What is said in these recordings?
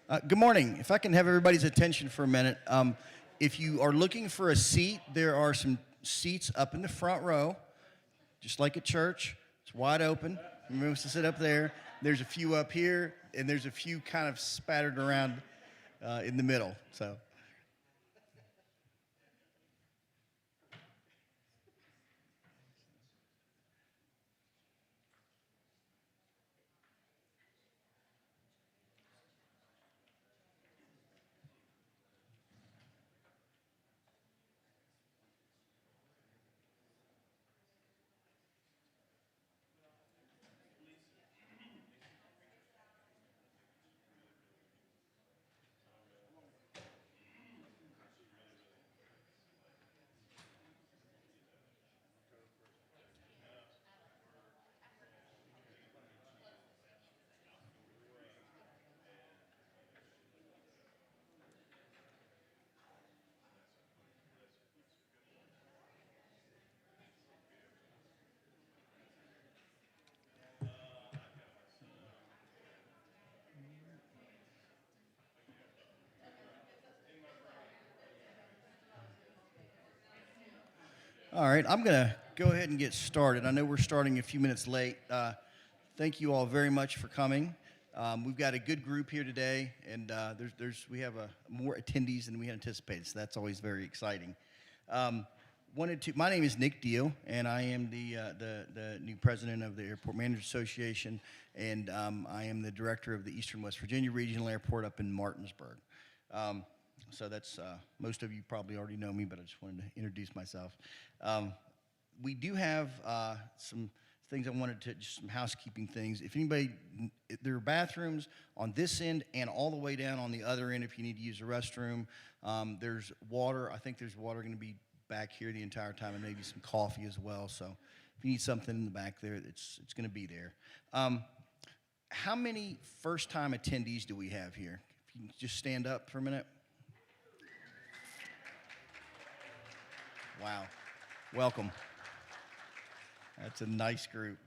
Good morning. If I can have everybody's attention for a minute. If you are looking for a seat, there are some seats up in the front row, just like at church. It's wide open. Everyone wants to sit up there. There's a few up here, and there's a few kind of spattered around in the middle. So. All right, I'm going to go ahead and get started. I know we're starting a few minutes late. Thank you all very much for coming. We've got a good group here today, and we have more attendees than we had anticipated, so that's always very exciting. My name is Nick Deal, and I am the new president of the Airport Managers Association, and I am the director of the Eastern West Virginia Regional Airport up in Martinsburg. So that's, most of you probably already know me, but I just wanted to introduce myself. We do have some things I wanted to, just some housekeeping things. If anybody, there are bathrooms on this end and all the way down on the other end if you need to use the restroom. There's water. I think there's water going to be back here the entire time, and maybe some coffee as well. So if you need something in the back there, it's going to be there. How many first-time attendees do we have here? If you can just stand up for a minute. Wow. Welcome. That's a nice group.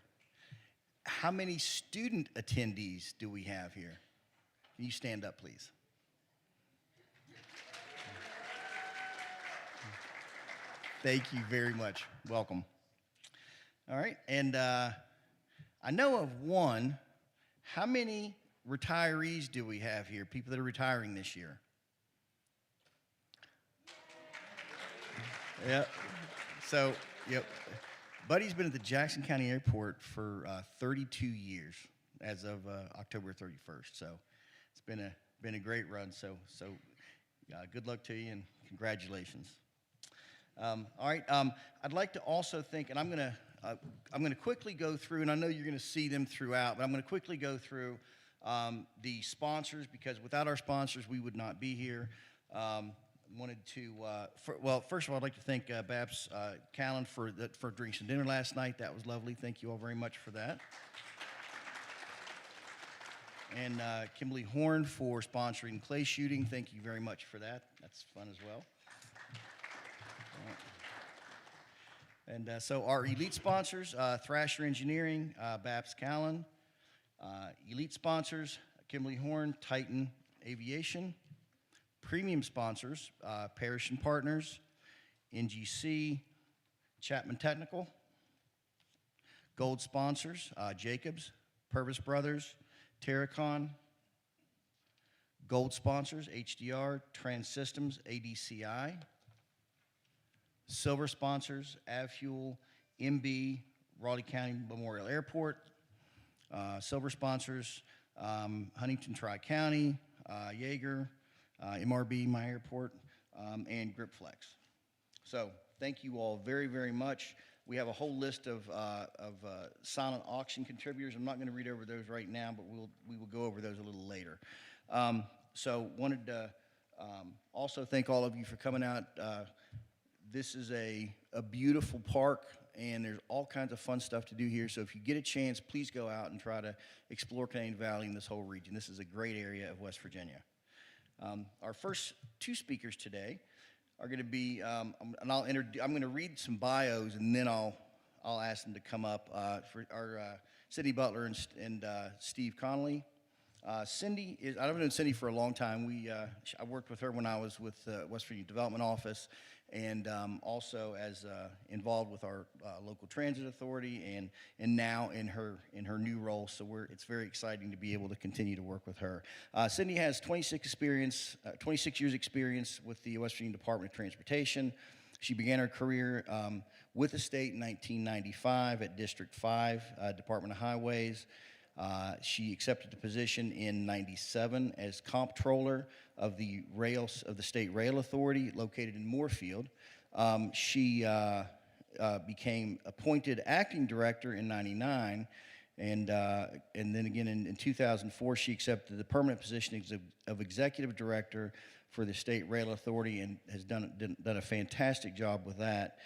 How many student attendees do we have here? Can you stand up, please? Thank you very much. Welcome. All right. And I know of one. How many retirees do we have here? People that are retiring this year? Yeah. So, yep. Buddy's been at the Jackson County Airport for 32 years as of October 31st. So it's been a great run. So good luck to you and congratulations. All right. I'd like to also think, and I'm gonna quickly go through, and I know you're gonna see them throughout, but I'm gonna quickly go through the sponsors, because without our sponsors we would not be here. Wanted to, first of all, I'd like to thank Babs Callan for drinks and dinner last night. That was lovely. Thank you all very much for that. And Kimberly Horn for sponsoring clay shooting. Thank you very much for that. That's fun as well. And so our elite sponsors, Thrasher Engineering, Babs Callan. Elite sponsors, Kimberly Horn, Titan Aviation. Premium sponsors, Parrish & Partners, NGC, Chapman Technical. Gold sponsors, Jacobs, Purvis Brothers, Terracon. Gold sponsors, HDR, Trans Systems, ADCI. Silver sponsors, AvFuel, MB, Raleigh County Memorial Airport. Silver sponsors, Huntington Tri-County, Yeager, MRB, my airport, and Gripflex. So thank you all very, very much. We have a whole list of silent auction contributors. I'm not going to read over those right now, but we will go over those a little later. So wanted to also thank all of you for coming out. This is a beautiful park, and there's all kinds of fun stuff to do here. So if you get a chance, please go out and try to explore Canadian Valley and this whole region. This is a great area of West Virginia. Our first two speakers today are going to be, I'm going to read some bios, and then I'll ask them to come up. For our Sidney Butler and Steve Connolly, Cindy is, I've known Cindy for a long time. I worked with her when I was with West Virginia Development Office, and also as involved with our local transit authority, and now in her new role. So it's very exciting to be able to continue to work with her. Cindy has 26 years experience with the West Virginia Department of Transportation. She began her career with the state in 1995 at District 5, Department of Highways. She accepted the position in '97 as comptroller of the State Rail Authority located in Moorfield. She became appointed acting director in '99, and then again in 2004 she accepted the permanent position of executive director for the State Rail Authority and has done a fantastic job with that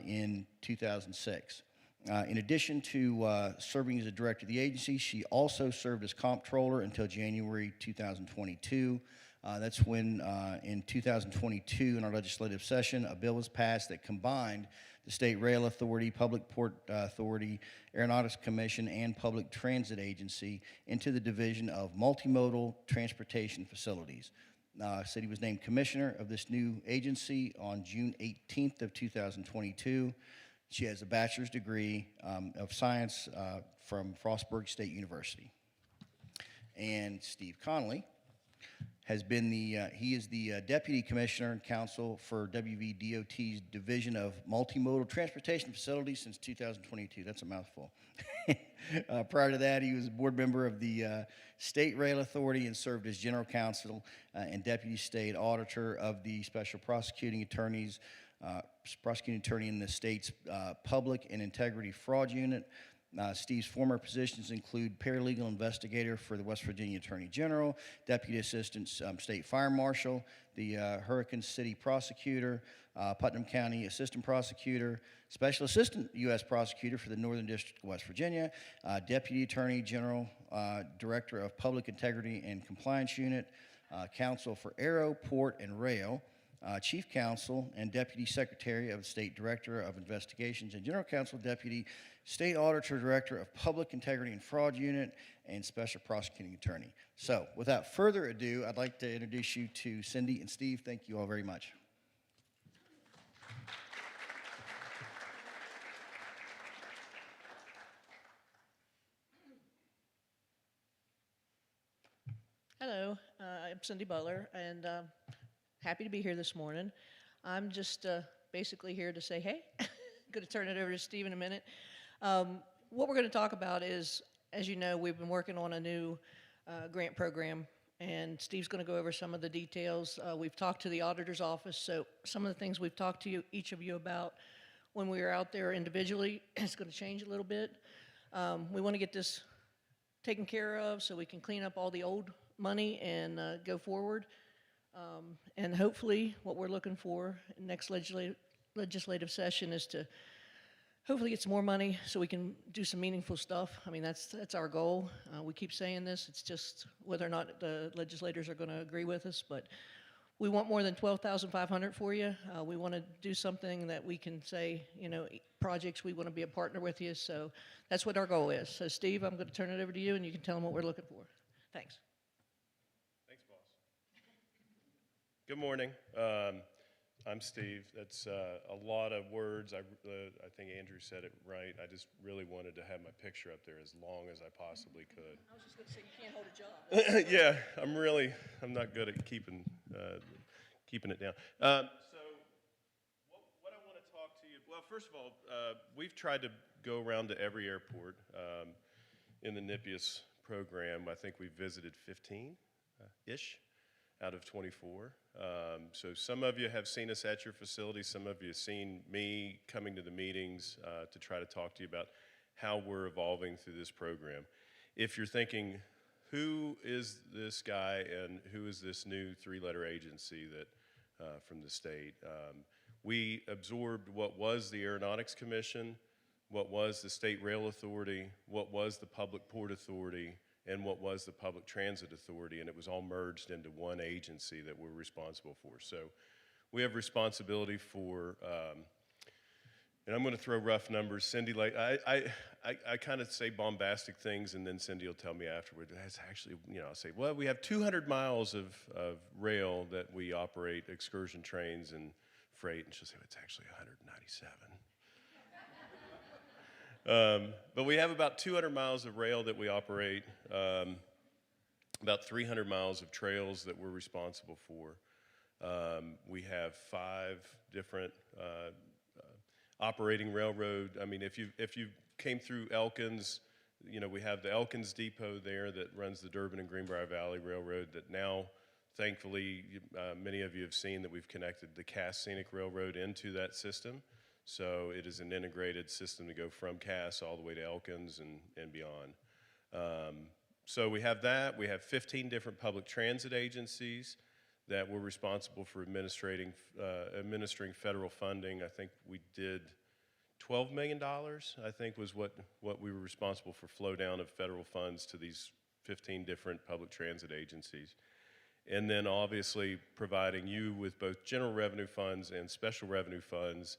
in 2006. In addition to serving as a director of the agency, she also served as comptroller until January 2022. That's when, in 2022, in our legislative session, a bill was passed that combined the State Rail Authority, Public Port Authority, Aeronautics Commission, and Public Transit Agency into the division of Multimodal Transportation Facilities. City was named commissioner of this new agency on June 18th of 2022. She has a bachelor's degree of science from Frostburg State University. And Steve Connolly has been he is the Deputy Commissioner and Counsel for WVDOT's Division of Multimodal Transportation Facilities since 2022. That's a mouthful. Prior to that, he was a board member of the State Rail Authority and served as General Counsel and Deputy State Auditor of the Special Prosecuting Attorney in the state's Public and Integrity Fraud Unit. Steve's former positions include paralegal investigator for the West Virginia Attorney General, Deputy Assistant State Fire Marshal, the Hurricane City Prosecutor, Putnam County Assistant Prosecutor, Special Assistant U.S. Prosecutor for the Northern District of West Virginia, Deputy Attorney General, Director of Public Integrity and Compliance Unit, Counsel for Aero, Port, and Rail, Chief Counsel and Deputy Secretary of the State Director of Investigations, and General Counsel, Deputy State Auditor, Director of Public Integrity and Fraud Unit, and Special Prosecuting Attorney. So, without further ado, I'd like to introduce you to Cindy and Steve. Thank you all very much. Hello, I'm Cindy Butler, and happy to be here this morning. I'm just basically here to say, hey, I'm going to turn it over to Steve in a minute. What we're going to talk about is, as you know, we've been working on a new grant program, and Steve's going to go over some of the details. We've talked to the auditor's office, so some of the things we've talked to each of you about when we were out there individually is going to change a little bit. We want to get this taken care of so we can clean up all the old money and go forward. And hopefully what we're looking for in next legislative session is to hopefully get some more money so we can do some meaningful stuff. I mean, that's our goal. We keep saying this. It's just whether or not the legislators are going to agree with us. But we want more than $12,500 for you. We want to do something that we can say, you know, projects, we want to be a partner with you. So that's what our goal is. So, Steve, I'm going to turn it over to you, and you can tell them what we're looking for. Thanks. Thanks, boss. Good morning. I'm Steve. That's a lot of words. I think Andrew said it right. I just really wanted to have my picture up there as long as I possibly could. I was just going to say, you can't hold a job. Yeah, I'm not good at keeping it down. So what I want to talk to you, well, first of all, we've tried to go around to every airport in the NIPIUS program. I think we've visited 15-ish out of 24. So some of you have seen us at your facility. Some of you have seen me coming to the meetings to try to talk to you about how we're evolving through this program. If you're thinking, who is this guy and who is this new three-letter agency that from the state? We absorbed what was the Aeronautics Commission, what was the State Rail Authority, what was the Public Port Authority, and what was the Public Transit Authority, and it was all merged into one agency that we're responsible for. So we have responsibility for and I'm going to throw rough numbers. Cindy, like I kind of say bombastic things, and then Cindy will tell me afterward. That's actually, I'll say, well, we have 200 miles of rail that we operate excursion trains and freight, and she'll say, well, it's actually 197. But we have about 200 miles of rail that we operate, about 300 miles of trails that we're responsible for. We have 5 different operating railroad. I mean, if you came through Elkins, we have the Elkins Depot there that runs the Durbin and Greenbrier Valley Railroad that now, thankfully, many of you have seen that we've connected the Cass Scenic Railroad into that system. So it is an integrated system to go from Cass all the way to Elkins and beyond. So we have that. We have 15 different public transit agencies that we're responsible for administering federal funding. I think we did $12 million, I think, was what we were responsible for flow down of federal funds to these 15 different public transit agencies. And then obviously providing you with both general revenue funds and special revenue funds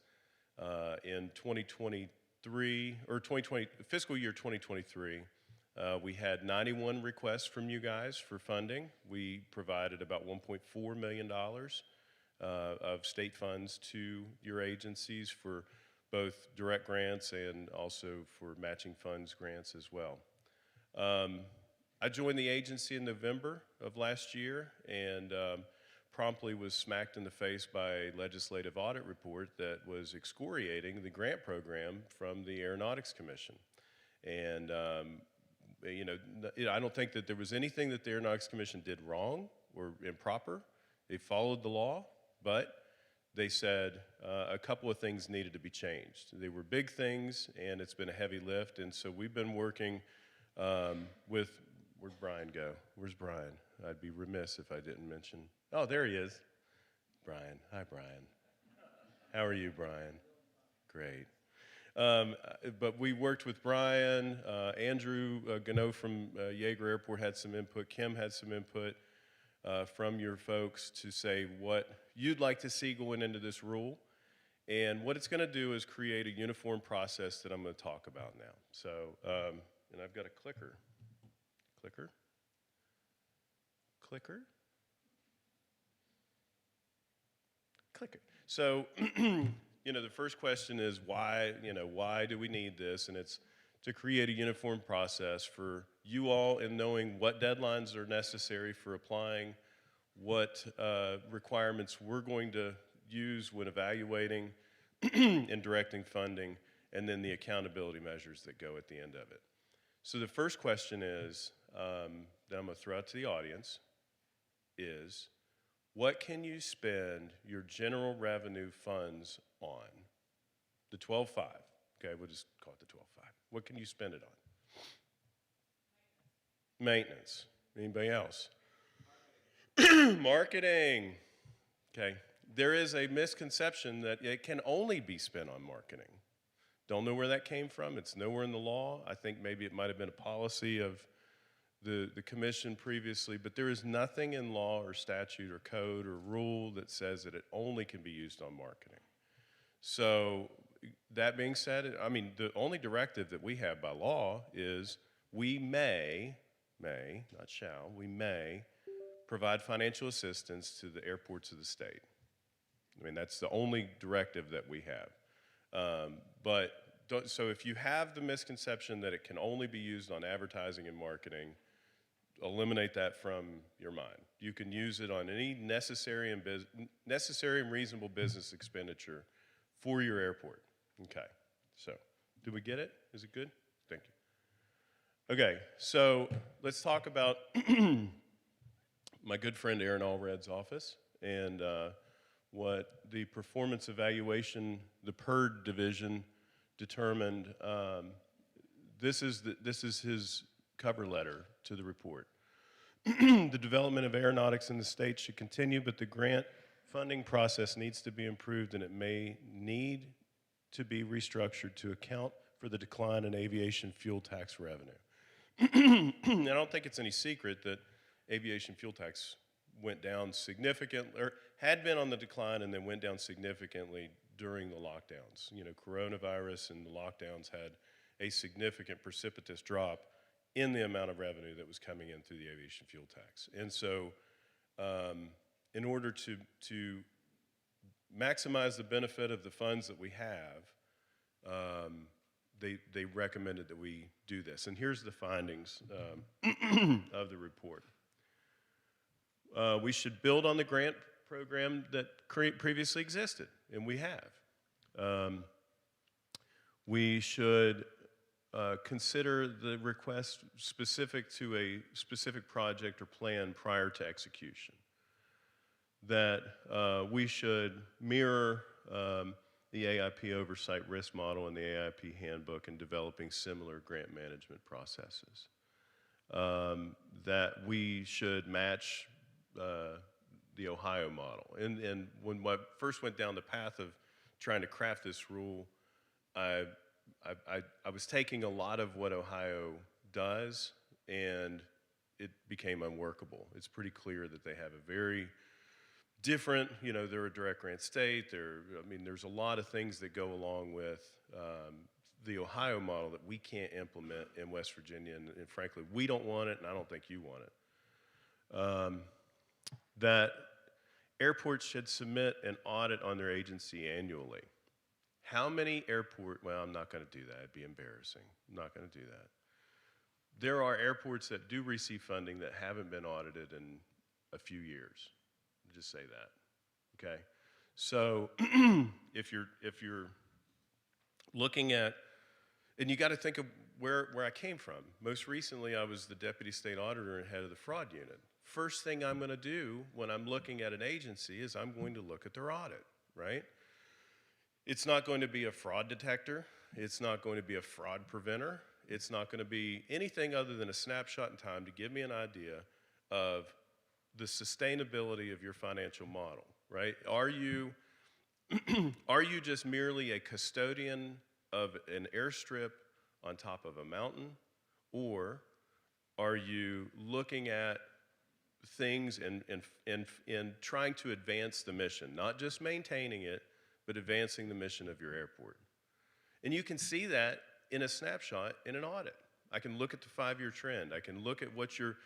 in 2023, or fiscal year 2023. We had 91 requests from you guys for funding. We provided about $1.4 million of state funds to your agencies for both direct grants and also for matching funds grants as well. I joined the agency in November of last year and promptly was smacked in the face by a legislative audit report that was excoriating the grant program from the Aeronautics Commission. And I don't think that there was anything that the Aeronautics Commission did wrong or improper. They followed the law, but they said a couple of things needed to be changed. They were big things, and it's been a heavy lift. And so we've been working with, where'd Brian go? Where's Brian? I'd be remiss if I didn't mention. Oh, there he is. Brian. Hi, Brian. How are you, Brian? Great. But we worked with Brian. Andrew Gano from Yeager Airport had some input. Kim had some input from your folks to say what you'd like to see going into this rule. And what it's going to do is create a uniform process that I'm going to talk about now. So, and I've got a clicker. Clicker? Clicker? Clicker. So, the first question is why do we need this? And it's to create a uniform process for you all in knowing what deadlines are necessary for applying, what requirements we're going to use when evaluating and directing funding, and then the accountability measures that go at the end of it. So the first question is, that I'm going to throw out to the audience, is what can you spend your general revenue funds on? The 12.5. Okay, we'll just call it the 12.5. What can you spend it on? Maintenance. Anybody else? Marketing. Okay. There is a misconception that it can only be spent on marketing. Don't know where that came from. It's nowhere in the law. I think maybe it might have been a policy of the commission previously, but there is nothing in law or statute or code or rule that says that it only can be used on marketing. So that being said, I mean, the only directive that we have by law is we may, not shall, we may provide financial assistance to the airports of the state. I mean, that's the only directive that we have. So if you have the misconception that it can only be used on advertising and marketing, eliminate that from your mind. You can use it on any necessary and reasonable business expenditure for your airport. Okay, so did we get it? Is it good? Thank you. Okay, so let's talk about my good friend Aaron Allred's office and what the performance evaluation, the PERD division determined. This is his cover letter to the report. The development of aeronautics in the state should continue, but the grant funding process needs to be improved, and it may need to be restructured to account for the decline in aviation fuel tax revenue. I don't think it's any secret that aviation fuel tax went down significantly, or had been on the decline and then went down significantly during the lockdowns. You know, coronavirus and the lockdowns had a significant precipitous drop in the amount of revenue that was coming in through the aviation fuel tax. And so in order to maximize the benefit of the funds that we have, they recommended that we do this. And here's the findings of the report. We should build on the grant program that previously existed, and we have. We should consider the request specific to a specific project or plan prior to execution. That we should mirror the AIP oversight risk model and the AIP handbook in developing similar grant management processes. That we should match the Ohio model. And when I first went down the path of trying to craft this rule, I was taking a lot of what Ohio does, and it became unworkable. It's pretty clear that they have a very different, you know, they're a direct grant state. There's a lot of things that go along with the Ohio model that we can't implement in West Virginia, and frankly, we don't want it, and I don't think you want it. That airports should submit an audit on their agency annually. How many well, I'm not going to do that. It'd be embarrassing. I'm not going to do that. There are airports that do receive funding that haven't been audited in a few years. Just say that, okay? So if you're looking at, and you got to think of where I came from. Most recently, I was the deputy state auditor and head of the fraud unit. First thing I'm going to do when I'm looking at an agency is I'm going to look at their audit, right? It's not going to be a fraud detector. It's not going to be a fraud preventer. It's not going to be anything other than a snapshot in time to give me an idea of the sustainability of your financial model, right? Are you just merely a custodian of an airstrip on top of a mountain, or are you looking at things and trying to advance the mission, not just maintaining it, but advancing the mission of your airport? And you can see that in a snapshot in an audit. I can look at the 5-year trend. I can look at what's your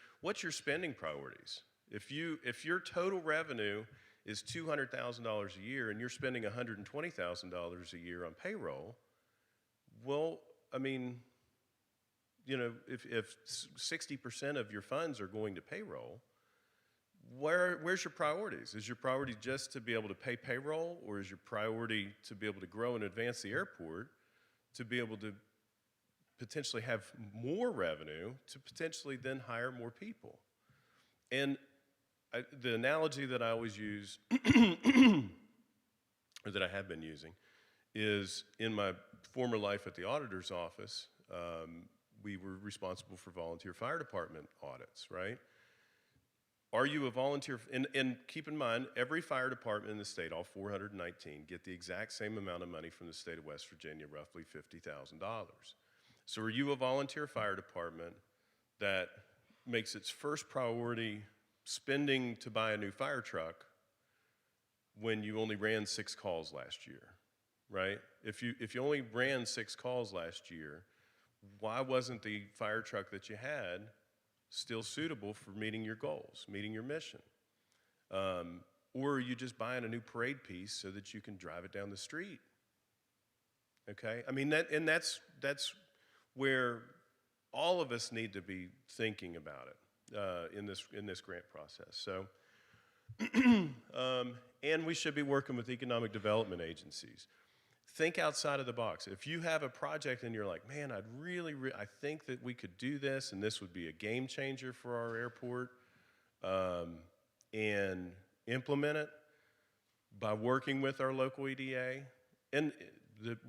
spending priorities. If your total revenue is $200,000 a year and you're spending $120,000 a year on payroll, well, I mean, you know, if 60% of your funds are going to payroll, where's your priorities? Is your priority just to be able to pay payroll, or is your priority to be able to grow and advance the airport, to be able to potentially have more revenue, to potentially then hire more people? And the analogy that I always use, or that I have been using, is in my former life at the auditor's office, we were responsible for volunteer fire department audits, right? Are you a volunteer? And keep in mind, every fire department in the state, all 419, get the exact same amount of money from the state of West Virginia, roughly $50,000. So are you a volunteer fire department that makes its first priority spending to buy a new fire truck when you only ran 6 calls last year, right? If you only ran 6 calls last year, why wasn't the fire truck that you had still suitable for meeting your goals, meeting your mission? Or are you just buying a new parade piece so that you can drive it down the street? Okay, I mean, that's where all of us need to be thinking about it in this grant process. So, and we should be working with economic development agencies. Think outside of the box. If you have a project and you're like, man, I think that we could do this, and this would be a game changer for our airport, and implement it by working with our local EDA. And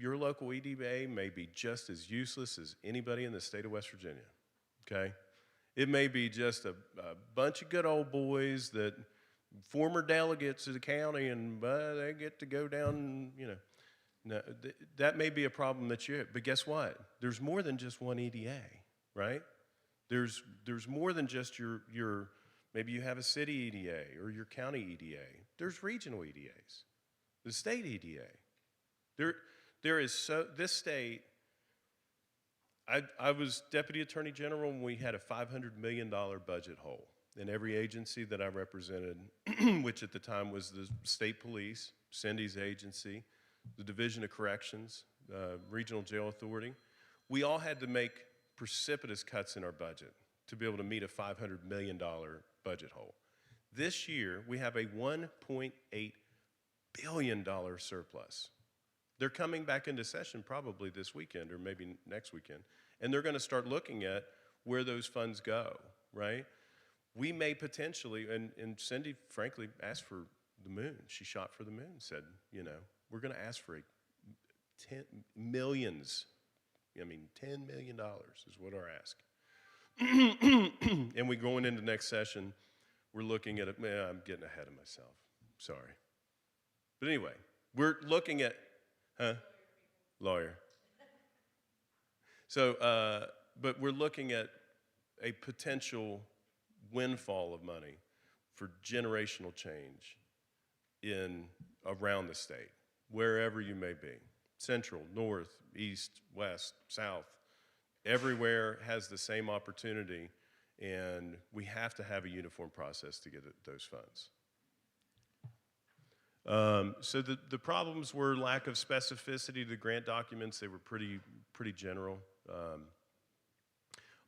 your local EDA may be just as useless as anybody in the state of West Virginia, okay? It may be just a bunch of good old boys that former delegates of the county, and they get to go down, you know. No, that may be a problem that you have, but guess what? There's more than just one EDA, right? There's more than just your maybe you have a city EDA or your county EDA. There's regional EDAs, the state EDA. There is this state. I was deputy attorney general when we had a $500 million budget hole in every agency that I represented, which at the time was the state police, Cindy's agency, the Division of Corrections, Regional Jail Authority. We all had to make precipitous cuts in our budget to be able to meet a $500 million budget hole. This year, we have a $1.8 billion surplus. They're coming back into session probably this weekend or maybe next weekend, and they're going to start looking at where those funds go, right? We may potentially, and Cindy, frankly, asked for the moon. She shot for the moon, said, you know, we're going to ask for $10 million is what our ask. And we going into next session, we're looking at it. Man, I'm getting ahead of myself. Sorry. But anyway, we're looking at, lawyer. So, but we're looking at a potential windfall of money for generational change around the state, wherever you may be. Central, north, east, west, south, everywhere has the same opportunity, and we have to have a uniform process to get those funds. So the problems were lack of specificity to the grant documents. They were pretty general.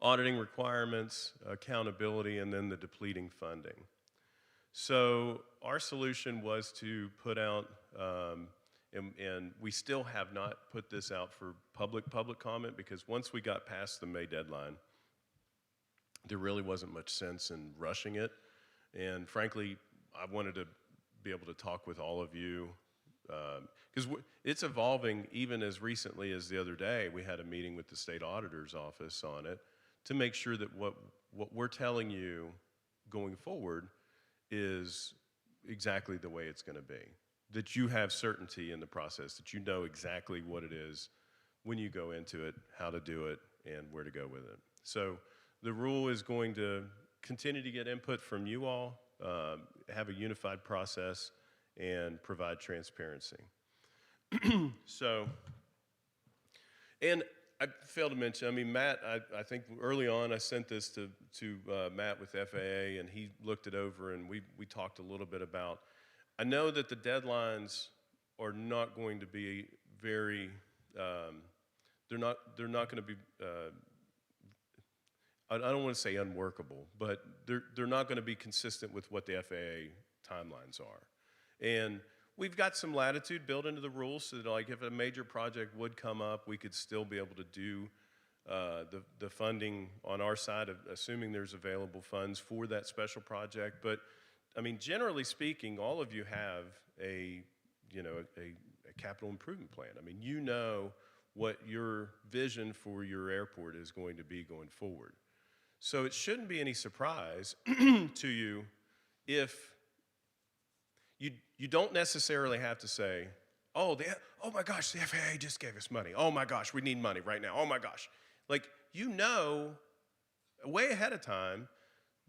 Auditing requirements, accountability, and then the depleting funding. So our solution was to put out, and we still have not put this out for public comment, because once we got past the May deadline, there really wasn't much sense in rushing it. And frankly, I wanted to be able to talk with all of you, because it's evolving. Even as recently as the other day, we had a meeting with the state auditor's office on it to make sure that what we're telling you going forward is exactly the way it's going to be, that you have certainty in the process, that you know exactly what it is when you go into it, how to do it, and where to go with it. So the rule is going to continue to get input from you all, have a unified process, and provide transparency. So, and I failed to mention, I mean, Matt, I think early on I sent this to Matt with FAA, and he looked it over, and we talked a little bit about, I know that the deadlines are not going to be very, they're not going to be, I don't want to say unworkable, but they're not going to be consistent with what the FAA timelines are. And we've got some latitude built into the rules so that, like, if a major project would come up, we could still be able to do the funding on our side, assuming there's available funds for that special project. But I mean, generally speaking, all of you have a capital improvement plan. I mean, you know what your vision for your airport is going to be going forward. So it shouldn't be any surprise to you if you don't necessarily have to say, oh my gosh, the FAA just gave us money. Oh my gosh, we need money right now. Oh my gosh. Like, you know way ahead of time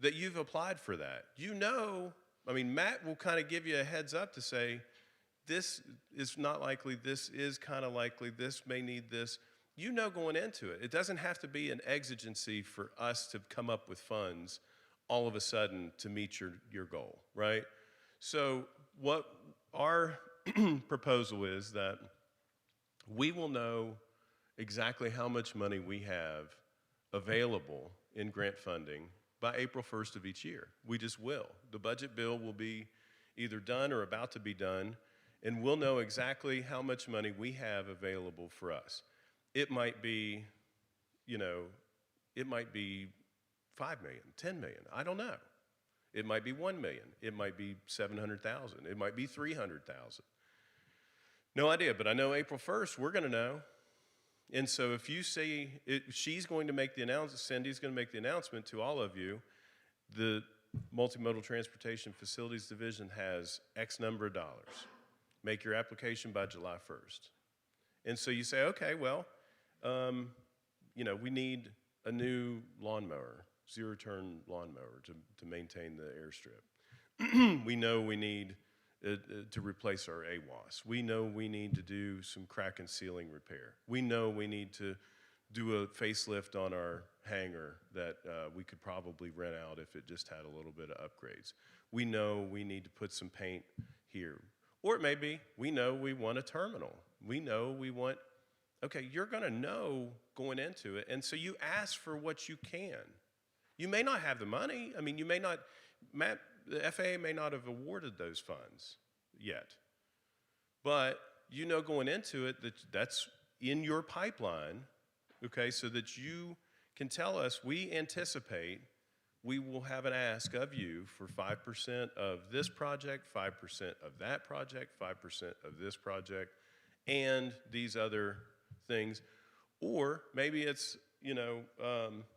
that you've applied for that. You know, I mean, Matt will kind of give you a heads up to say, this is not likely, this is kind of likely, this may need this. You know going into it. It doesn't have to be an exigency for us to come up with funds all of a sudden to meet your goal, right? So what our proposal is that we will know exactly how much money we have available in grant funding by April 1st of each year. We just will. The budget bill will be either done or about to be done, and we'll know exactly how much money we have available for us. It might be, it might be 5 million, 10 million, I don't know. It might be 1 million, it might be 700,000, it might be 300,000. No idea, but I know April 1st, we're gonna know. And so if you see, she's going to make the announcement, Cindy's gonna make the announcement to all of you, the Multimodal Transportation Facilities Division has X number of dollars. Make your application by July 1st. And so you say, okay, well, we need a new lawnmower, zero-turn lawnmower to maintain the airstrip. We know we need to replace our AWAS. We know we need to do some crack and ceiling repair. We know we need to do a facelift on our hangar that we could probably rent out if it just had a little bit of upgrades. We know we need to put some paint here. Or it may be, we know we want a terminal. We know we want, okay, you're gonna know going into it, and so you ask for what you can. You may not have the money. I mean, you may not, Matt, the FAA may not have awarded those funds yet. But you know going into it that that's in your pipeline, okay, so that you can tell us, we anticipate we will have an ask of you for 5% of this project, 5% of that project, 5% of this project, and these other things. Or maybe it's, you know,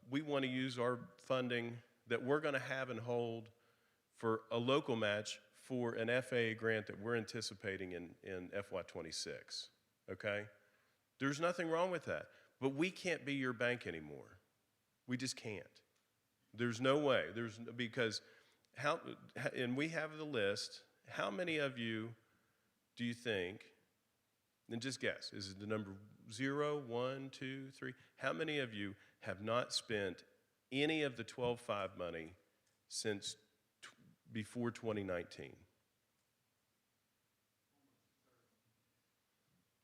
we want to use our funding that we're going to have and hold for a local match for an FAA grant that we're anticipating in FY26, okay? There's nothing wrong with that, but we can't be your bank anymore. We just can't. There's no way. Because and we have the list. How many of you do you think, and just guess, is it the number 0, 1, 2, 3? How many of you have not spent any of the 12-5 money since before 2019?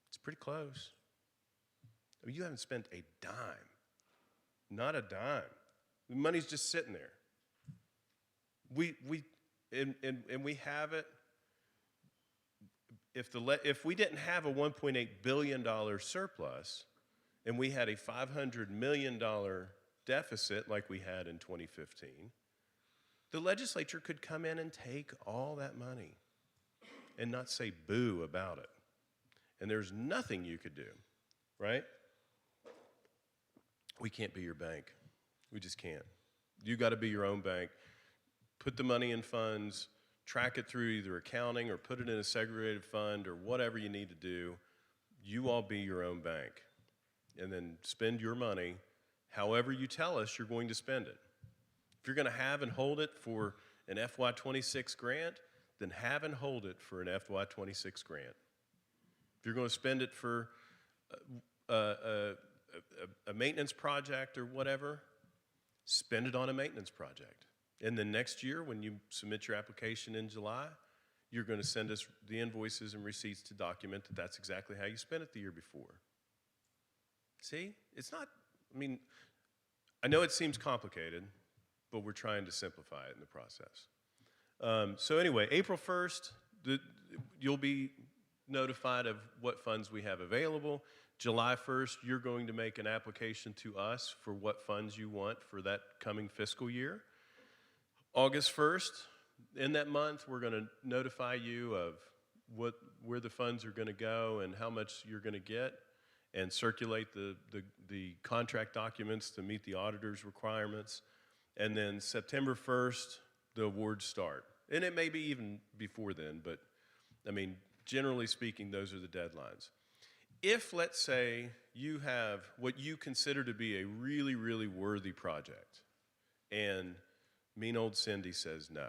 It's pretty close. I mean, you haven't spent a dime, not a dime. The money's just sitting there. We have it. If we didn't have a $1.8 billion surplus and we had a $500 million deficit like we had in 2015, the legislature could come in and take all that money and not say boo about it. And there's nothing you could do, right? We can't be your bank. We just can't. You got to be your own bank. Put the money in funds, track it through either accounting or put it in a segregated fund or whatever you need to do. You all be your own bank. And then spend your money however you tell us you're going to spend it. If you're going to have and hold it for an FY26 grant, then have and hold it for an FY26 grant. If you're going to spend it for a maintenance project or whatever, spend it on a maintenance project. And then next year, when you submit your application in July, you're going to send us the invoices and receipts to document that that's exactly how you spent it the year before. See? It's not, I mean, I know it seems complicated, but we're trying to simplify it in the process. So anyway, April 1st, you'll be notified of what funds we have available. July 1st, you're going to make an application to us for what funds you want for that coming fiscal year. August 1st, in that month, we're going to notify you of where the funds are going to go and how much you're going to get, and circulate the contract documents to meet the auditor's requirements. And then September 1st, the awards start. And it may be even before then, but I mean, generally speaking, those are the deadlines. If, let's say, you have what you consider to be a really, really worthy project, and mean old Cindy says no,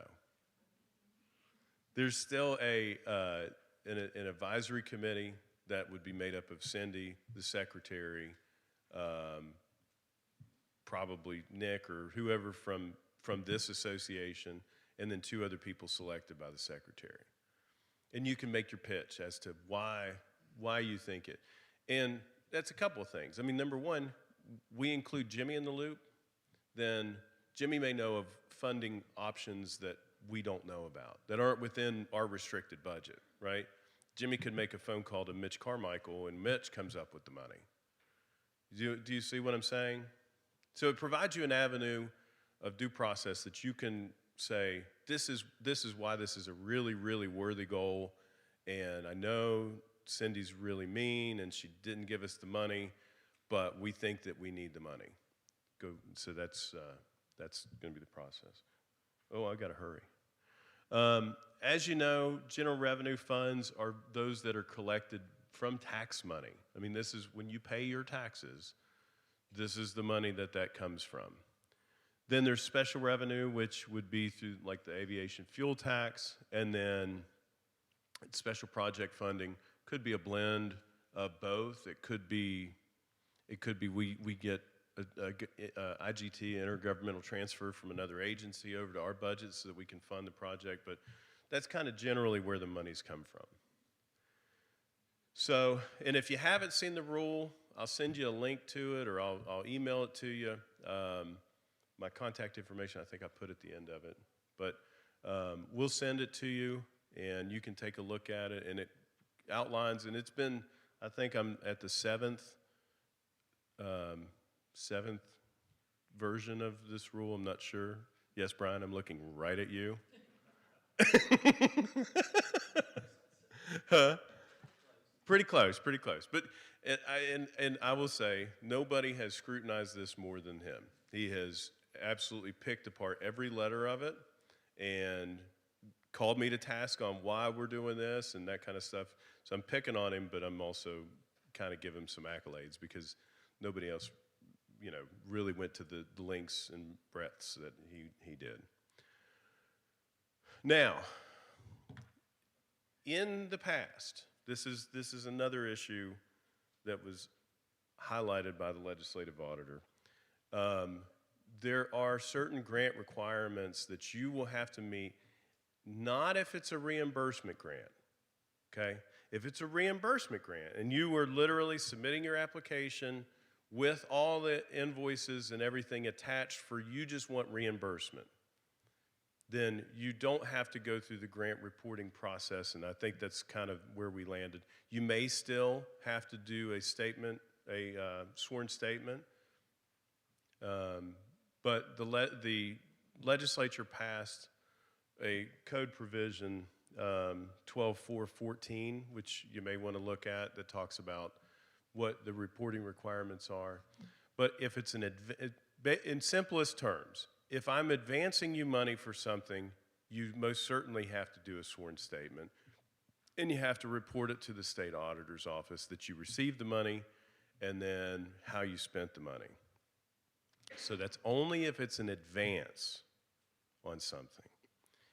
there's still an advisory committee that would be made up of Cindy, the secretary, probably Nick or whoever from this association, and then 2 other people selected by the secretary. And you can make your pitch as to why you think it. And that's a couple of things. I mean, number one, we include Jimmy in the loop, then Jimmy may know of funding options that we don't know about, that aren't within our restricted budget, right? Jimmy could make a phone call to Mitch Carmichael, and Mitch comes up with the money. Do you see what I'm saying? So it provides you an avenue of due process that you can say, this is why this is a really, really worthy goal, and I know Cindy's really mean and she didn't give us the money, but we think that we need the money. So that's going to be the process. Oh, I got to hurry. As you know, general revenue funds are those that are collected from tax money. I mean, this is when you pay your taxes, this is the money that comes from. Then there's special revenue, which would be through like the aviation fuel tax, and then Special project funding could be a blend of both. It could be we get a IGT, intergovernmental transfer, from another agency over to our budget so that we can fund the project, but that's kind of generally where the money's come from. So, and if you haven't seen the rule, I'll send you a link to it, or I'll email it to you. My contact information, I think I put at the end of it, but we'll send it to you, and you can take a look at it, and it outlines, and it's been, I think I'm at the seventh version of this rule. I'm not sure. Yes, Brian, I'm looking right at you. Huh? Pretty close, pretty close. But and I will say, nobody has scrutinized this more than him. He has absolutely picked apart every letter of it and called me to task on why we're doing this and that kind of stuff. So I'm picking on him, but I'm also kind of giving him some accolades because nobody else, really went to the lengths and breadths that he did. Now, in the past, this is another issue that was highlighted by the legislative auditor. There are certain grant requirements that you will have to meet, not if it's a reimbursement grant, okay? If it's a reimbursement grant and you are literally submitting your application with all the invoices and everything attached for you just want reimbursement, then you don't have to go through the grant reporting process, and I think that's kind of where we landed. You may still have to do a statement, a sworn statement, but the legislature passed a code provision, 12.4.14, which you may want to look at, that talks about what the reporting requirements are. But if it's in simplest terms, if I'm advancing you money for something, you most certainly have to do a sworn statement, and you have to report it to the state auditor's office that you received the money and then how you spent the money. So that's only if it's an advance on something.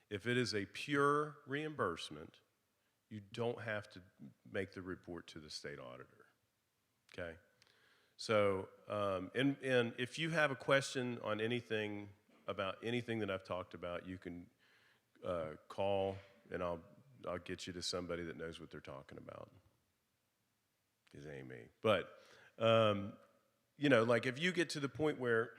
If it is a pure reimbursement, you don't have to make the report to the state auditor, okay? So, and if you have a question on anything, about anything that I've talked about, you can call, and I'll get you to somebody that knows what they're talking about. It ain't me. But, like if you get to the point where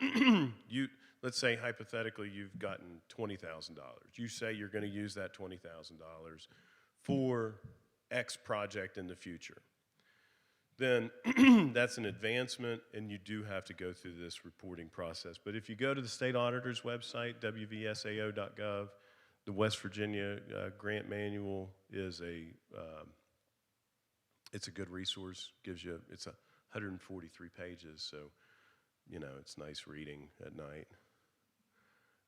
let's say hypothetically you've gotten $20,000. You say you're going to use that $20,000 for X project in the future. Then that's an advancement, and you do have to go through this reporting process. But if you go to the state auditor's website, wvsao.gov, the West Virginia Grant Manual is it's a good resource. It's 143 pages, so it's nice reading at night.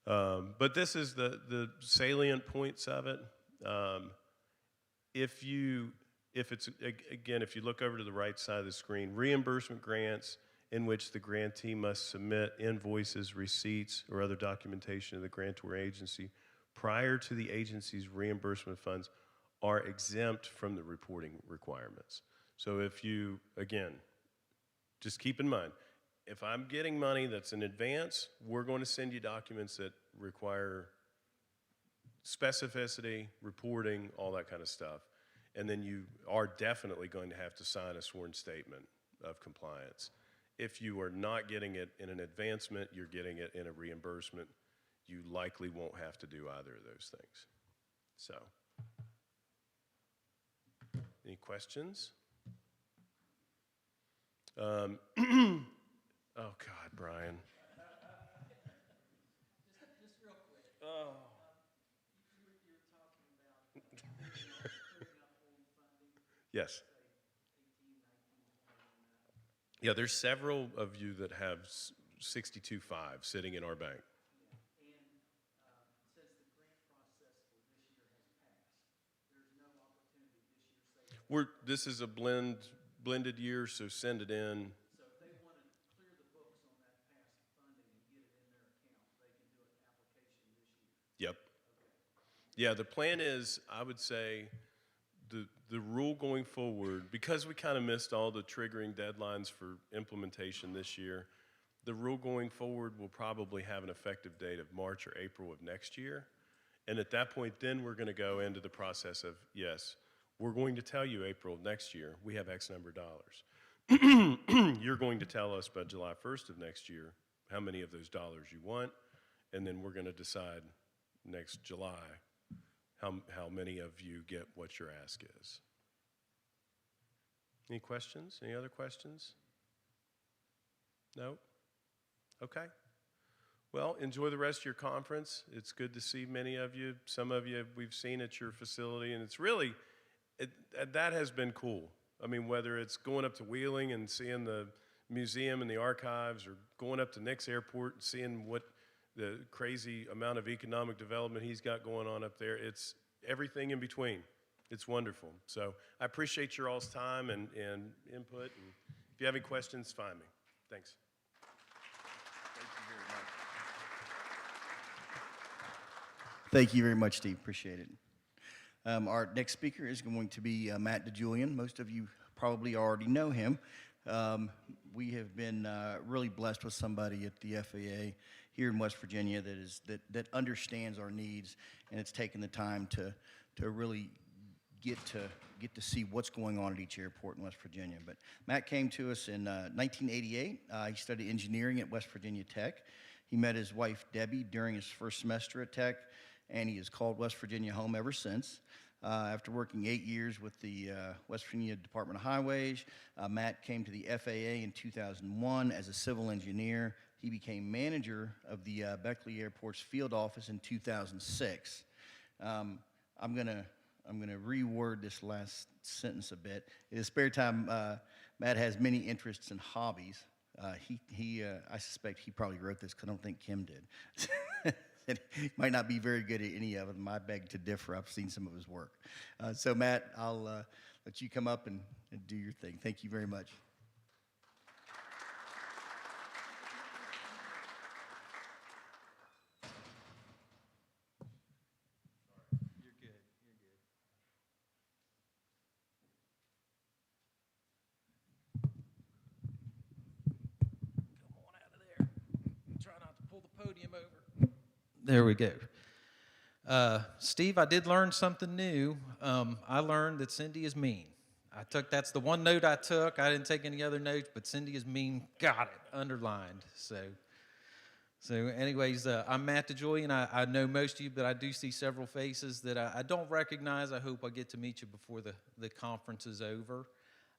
But this is the salient points of it. If you look over to the right side of the screen, reimbursement grants in which the grantee must submit invoices, receipts, or other documentation to the grantor agency prior to the agency's reimbursement funds are exempt from the reporting requirements. So if you, again, just keep in mind, if I'm getting money that's in advance, we're going to send you documents that require specificity, reporting, all that kind of stuff. And then you are definitely going to have to sign a sworn statement of compliance. If you are not getting it in an advancement, you're getting it in a reimbursement, you likely won't have to do either of those things. So, any questions? Oh God, Brian. Just real quick. Oh. You were talking about clearing up old funding, Yes. say 18, 19, 20, and Yeah, there's several of you that have 62.5 sitting in our bank. and since the grant process for this year has passed, there's no opportunity this year, say, This is a blended year, so send it in. so if they want to clear the books on that past funding and get it in their account, they can do an application this year. Yep. Okay. Yeah, the plan is, I would say, the rule going forward, because we kind of missed all the triggering deadlines for implementation this year, the rule going forward will probably have an effective date of March or April of next year. And at that point, then we're going to go into the process of, yes, we're going to tell you April of next year, we have X number of dollars. You're going to tell us by July 1st of next year how many of those dollars you want, and then we're going to decide next July how many of you get what your ask is. Any questions? Any other questions? No? Okay. Well, enjoy the rest of your conference. It's good to see many of you. Some of you we've seen at your facility, and it's really, that has been cool. I mean, whether it's going up to Wheeling and seeing the museum and the archives, or going up to Nick's airport and seeing what the crazy amount of economic development he's got going on up there, it's everything in between. It's wonderful. So I appreciate your all's time and input. And if you have any questions, find me. Thanks. Thank you very much, Steve. Appreciate it. Our next speaker is going to be Matt DiGiulian. Most of you probably already know him. We have been really blessed with somebody at the FAA here in West Virginia that understands our needs, and it's taken the time to really get to see what's going on at each airport in West Virginia. But Matt came to us in 1988. He studied engineering at West Virginia Tech. He met his wife Debbie during his first semester at Tech, and he has called West Virginia home ever since. After working 8 years with the West Virginia Department of Highways, Matt came to the FAA in 2001 as a civil engineer. He became manager of the Beckley Airport's field office in 2006. I'm gonna reword this last sentence a bit. In his spare time, Matt has many interests and hobbies. I suspect he probably wrote this because I don't think Kim did. He might not be very good at any of them. I beg to differ. I've seen some of his work. So Matt, I'll let you come up and do your thing. Thank you very much. You're good. You're good. Come on out of there. Try not to pull the podium over. There we go. Steve, I did learn something new. I learned that Cindy is mean. That's the one note I took. I didn't take any other notes, but Cindy is mean. Got it, underlined. So anyways, I'm Matt DiGiulian. I know most of you, but I do see several faces that I don't recognize. I hope I get to meet you before the conference is over.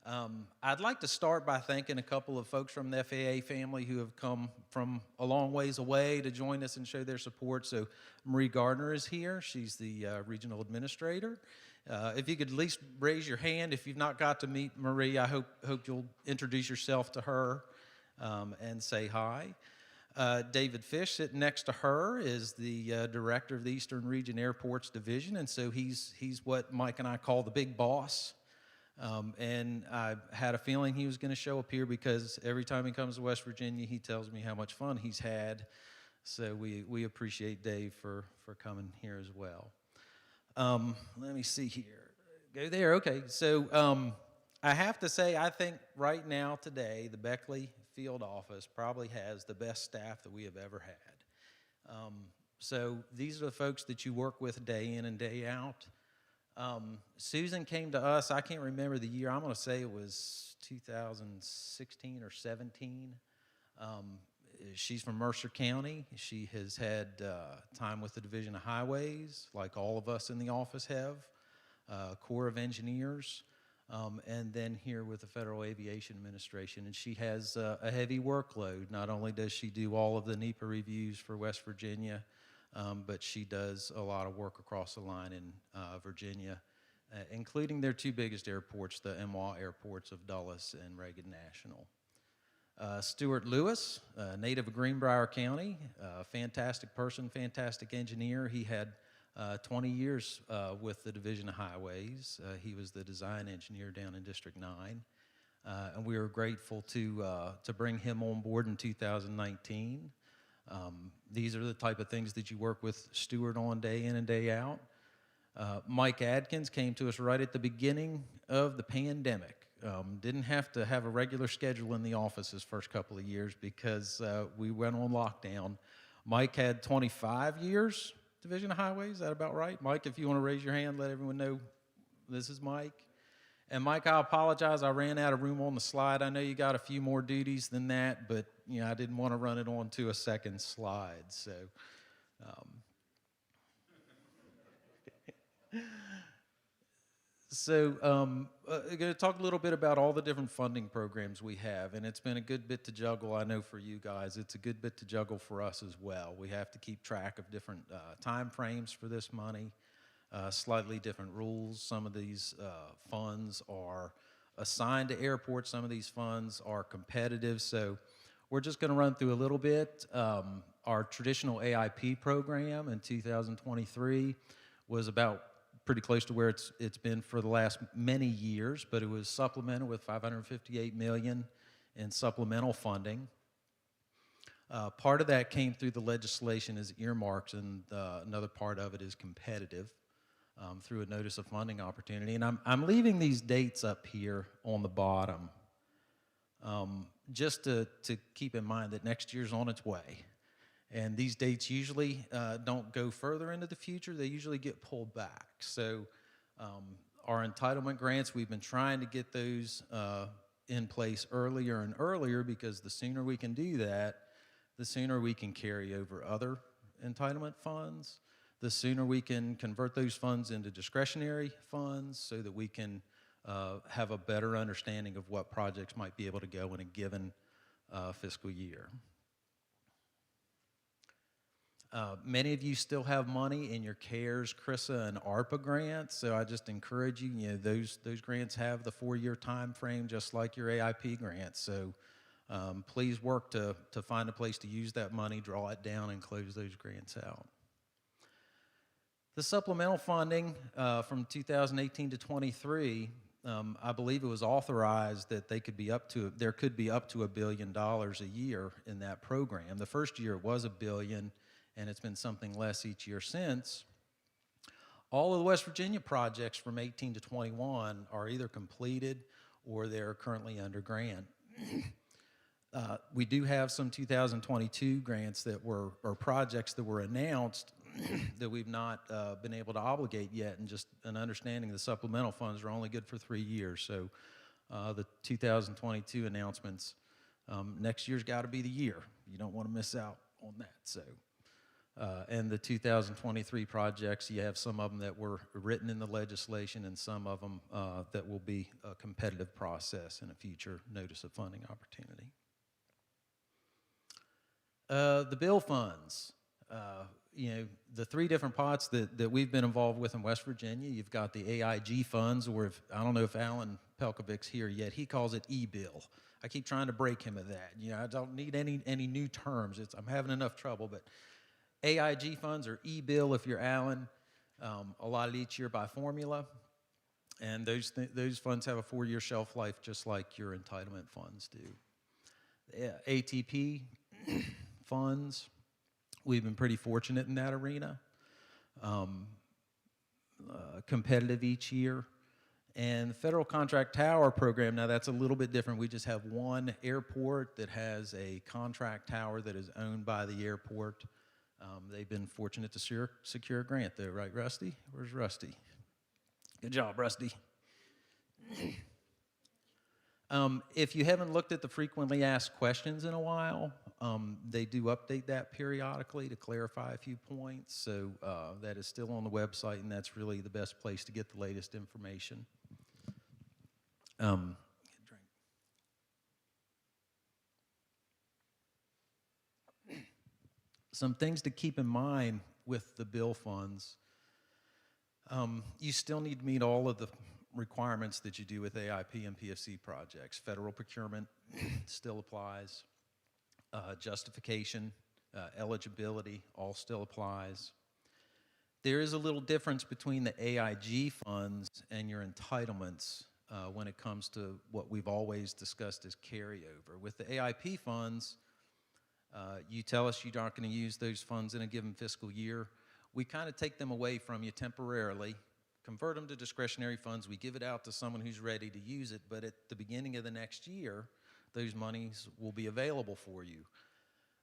I'd like to start by thanking a couple of folks from the FAA family who have come from a long ways away to join us and show their support. So Marie Gardner is here. She's the regional administrator. If you could at least raise your hand if you've not got to meet Marie, I hope you'll introduce yourself to her and say hi. David Fish, sitting next to her, is the director of the Eastern Region Airports Division, and so he's what Mike and I call the big boss. And I had a feeling he was going to show up here because every time he comes to West Virginia, he tells me how much fun he's had. So we appreciate Dave for coming here as well. Let me see here. Go there. Okay. So I have to say, I think right now today, the Beckley field office probably has the best staff that we have ever had. So these are the folks that you work with day in and day out. Susan came to us, I can't remember the year, I'm going to say it was 2016 or 17. She's from Mercer County. She has had time with the Division of Highways, like all of us in the office have, Corps of Engineers, and then here with the Federal Aviation Administration. And she has a heavy workload. Not only does she do all of the NEPA reviews for West Virginia, but she does a lot of work across the line in Virginia, including their two biggest airports, the MWA airports of Dulles and Reagan National. Stuart Lewis, native of Greenbrier County, fantastic person, fantastic engineer. He had 20 years with the Division of Highways. He was the design engineer down in District 9. And we were grateful to bring him on board in 2019. These are the type of things that you work with Stuart on day in and day out. Mike Adkins came to us right at the beginning of the pandemic. Didn't have to have a regular schedule in the office his first couple of years because we went on lockdown. Mike had 25 years Division of Highways. Is that about right? Mike, if you want to raise your hand, let everyone know this is Mike. And Mike, I apologize. I ran out of room on the slide. I know you got a few more duties than that, but I didn't want to run it on to a second slide. So, I'm going to talk a little bit about all the different funding programs we have, and it's been a good bit to juggle. I know for you guys, it's a good bit to juggle for us as well. We have to keep track of different time frames for this money. Slightly different rules. Some of these funds are assigned to airports. Some of these funds are competitive. So we're just going to run through a little bit. Our traditional AIP program in 2023 was about pretty close to where it's been for the last many years, but it was supplemented with $558 million in supplemental funding. Part of that came through the legislation as earmarks, and another part of it is competitive. Through a notice of funding opportunity. And I'm leaving these dates up here on the bottom just to keep in mind that next year's on its way. And these dates usually don't go further into the future. They usually get pulled back. So our entitlement grants, we've been trying to get those in place earlier and earlier because the sooner we can do that, the sooner we can carry over other entitlement funds. The sooner we can convert those funds into discretionary funds so that we can have a better understanding of what projects might be able to go in a given fiscal year. Many of you still have money in your CARES, CRISA, and ARPA grants, so I just encourage you, those grants have the 4-year time frame just like your AIP grants, so please work to find a place to use that money, draw it down, and close those grants out. The supplemental funding from 2018 to 23, I believe it was authorized that there could be up to $1 billion a year in that program. The first year was $1 billion, and it's been something less each year since. All of the West Virginia projects from 18 to 21 are either completed or they're currently under grant. We do have some 2022 grants or projects that were announced that we've not been able to obligate yet, and just an understanding the supplemental funds are only good for 3 years. So the 2022 announcements, next year's got to be the year. You don't want to miss out on that. So, and the 2023 projects, you have some of them that were written in the legislation and some of them that will be a competitive process in a future notice of funding opportunity. The bill funds. The 3 different pots that we've been involved with in West Virginia, you've got the AIG funds, or I don't know if Alan Pelkovic's here yet, he calls it e-bill. I keep trying to break him of that. I don't need any new terms. I'm having enough trouble, but AIG funds or e-bill if you're Alan, allotted each year by formula, and those funds have a 4-year shelf life just like your entitlement funds do. ATP funds, we've been pretty fortunate in that arena. Competitive each year. And the Federal Contract Tower program, now that's a little bit different. We just have one airport that has a contract tower that is owned by the airport. They've been fortunate to secure a grant though, right, Rusty? Where's Rusty? Good job, Rusty. If you haven't looked at the frequently asked questions in a while, they do update that periodically to clarify a few points. So that is still on the website, and that's really the best place to get the latest information. Get a drink. Some things to keep in mind with the bill funds. You still need to meet all of the requirements that you do with AIP and PFC projects. Federal procurement still applies. Justification, eligibility, all still applies. There is a little difference between the AIG funds and your entitlements when it comes to what we've always discussed as carryover. With the AIP funds, you tell us you're not going to use those funds in a given fiscal year. we kind of take them away from you temporarily, convert them to discretionary funds. We give it out to someone who's ready to use it, but at the beginning of the next year, those monies will be available for you.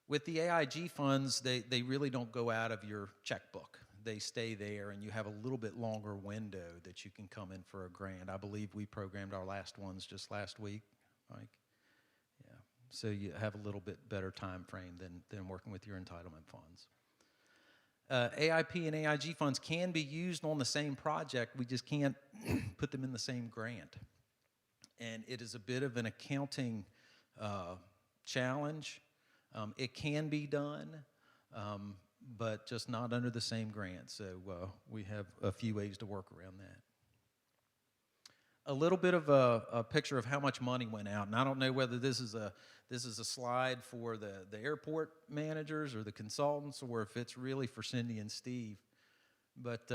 With the AIG funds, they really don't go out of your checkbook. They stay there, and you have a little bit longer window that you can come in for a grant. I believe we programmed our last ones just last week, Mike. Yeah, so you have a little bit better time frame than working with your entitlement funds. AIP and AIG funds can be used on the same project. We just can't put them in the same grant. And it is a bit of an accounting challenge. It can be done, but just not under the same grant. So we have a few ways to work around that. A little bit of a picture of how much money went out, and I don't know whether this is a slide for the airport managers or the consultants, or if it's really for Cindy and Steve. But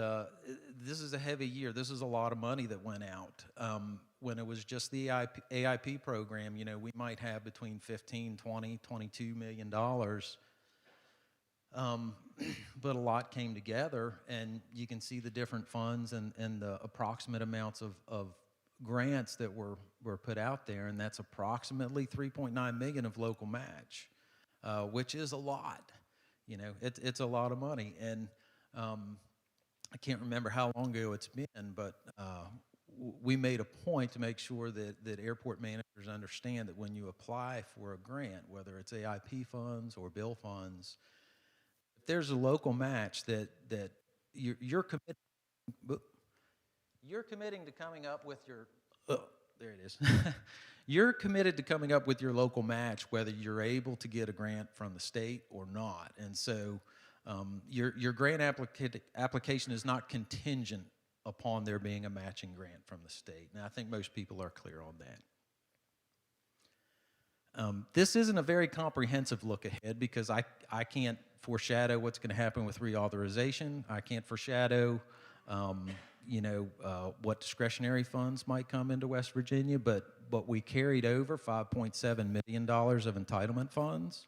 this is a heavy year. This is a lot of money that went out. When it was just the AIP program, you know, we might have between 15, 20, $22 million. But a lot came together, and you can see the different funds and the approximate amounts of grants that were put out there, and that's approximately $3.9 million of local match, which is a lot. You know, it's a lot of money, and I can't remember how long ago it's been, but we made a point to make sure that airport managers understand that when you apply for a grant, whether it's AIP funds or bill funds, if there's a local match that you're committed. You're committing to coming up with your, there it is. You're committed to coming up with your local match, whether you're able to get a grant from the state or not. And so your grant application is not contingent upon there being a matching grant from the state. Now, I think most people are clear on that. This isn't a very comprehensive look ahead because I can't foreshadow what's going to happen with reauthorization. I can't foreshadow what discretionary funds might come into West Virginia, but we carried over $5.7 million of entitlement funds.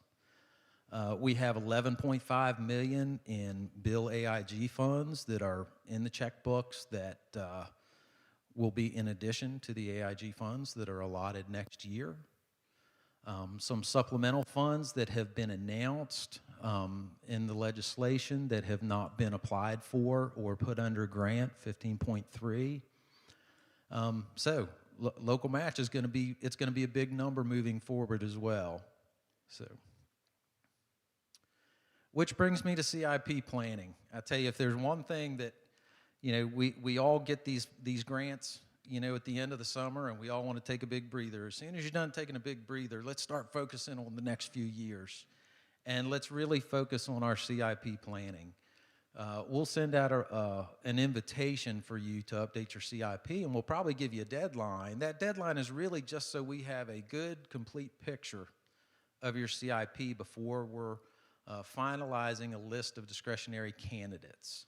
We have $11.5 million in bill AIG funds that are in the checkbooks that will be in addition to the AIG funds that are allotted next year. Some supplemental funds that have been announced in the legislation that have not been applied for or put under grant, 15.3. So local match is going to be, it's going to be a big number moving forward as well. So, which brings me to CIP planning. I tell you, if there's one thing that, you know, we all get these grants, you know, at the end of the summer, and we all want to take a big breather. As soon as you're done taking a big breather, let's start focusing on the next few years. And let's really focus on our CIP planning. We'll send out an invitation for you to update your CIP, and we'll probably give you a deadline. That deadline is really just so we have a good, complete picture of your CIP before we're finalizing a list of discretionary candidates.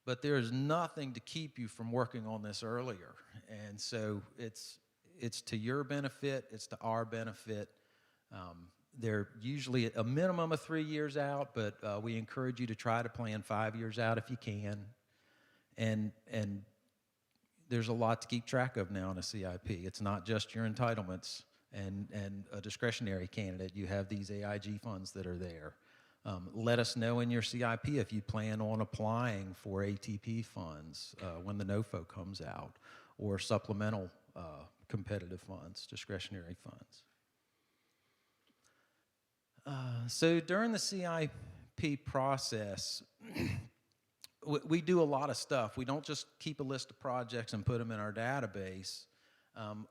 But there is nothing to keep you from working on this earlier. And so it's to your benefit, it's to our benefit. They're usually a minimum of 3 years out, but we encourage you to try to plan 5 years out if you can. And there's a lot to keep track of now in a CIP. It's not just your entitlements and a discretionary candidate. You have these AIG funds that are there. Let us know in your CIP if you plan on applying for ATP funds when the NOFO comes out, or supplemental competitive funds, discretionary funds. So during the CIP process, we do a lot of stuff. We don't just keep a list of projects and put them in our database.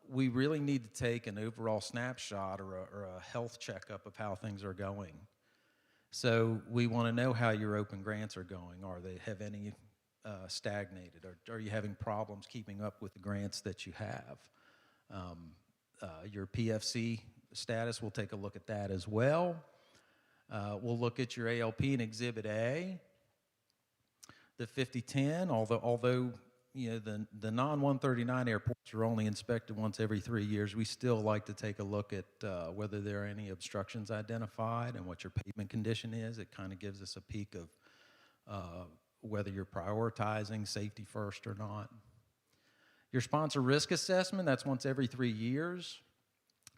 We really need to take an overall snapshot or a health checkup of how things are going. So we want to know how your open grants are going. Have any stagnated? Or are you having problems keeping up with the grants that you have? Your PFC status, we'll take a look at that as well. We'll look at your ALP and Exhibit A. The 5010, although you know the non-139 airports are only inspected once every 3 years, we still like to take a look at whether there are any obstructions identified and what your pavement condition is. It kind of gives us a peek of whether you're prioritizing safety first or not. Your sponsor risk assessment, that's once every 3 years.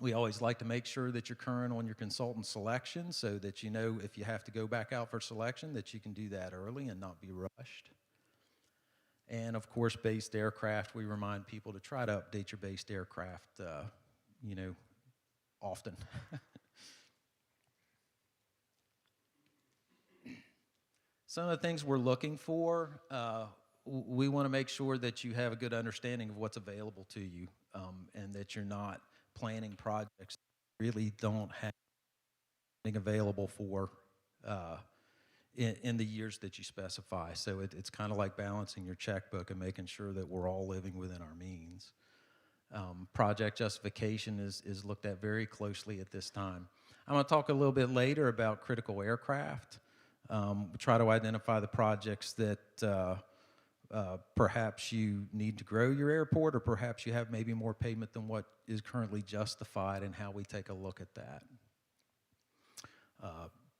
We always like to make sure that you're current on your consultant selection so that you know if you have to go back out for selection that you can do that early and not be rushed. And of course, based aircraft, we remind people to try to update your based aircraft, often. Some of the things we're looking for, we want to make sure that you have a good understanding of what's available to you, and that you're not planning projects that really don't have anything available for in the years that you specify. So it's kind of like balancing your checkbook and making sure that we're all living within our means. Project justification is looked at very closely at this time. I'm going to talk a little bit later about critical aircraft. Try to identify the projects that perhaps you need to grow your airport, or perhaps you have maybe more payment than what is currently justified, and how we take a look at that.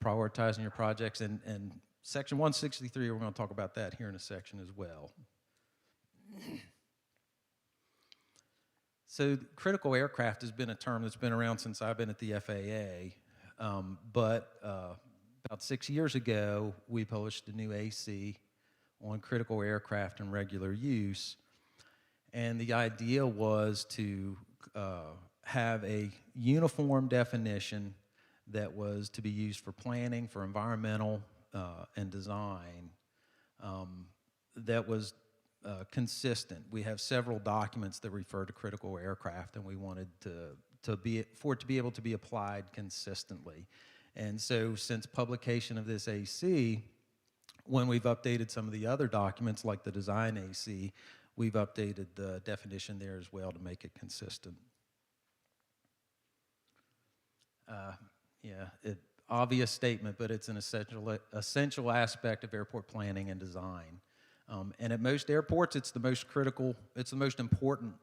Prioritizing your projects, and Section 163, we're going to talk about that here in a section as well. So critical aircraft has been a term that's been around since I've been at the FAA, but about 6 years ago, we published a new AC on critical aircraft and regular use, and the idea was to have a uniform definition that was to be used for planning, for environmental and design, that was consistent. We have several documents that refer to critical aircraft, and we wanted for it to be able to be applied consistently. And so since publication of this AC, when we've updated some of the other documents like the design AC, we've updated the definition there as well to make it consistent. Obvious statement, but it's an essential aspect of airport planning and design. And at most airports, it's the most critical, it's the most important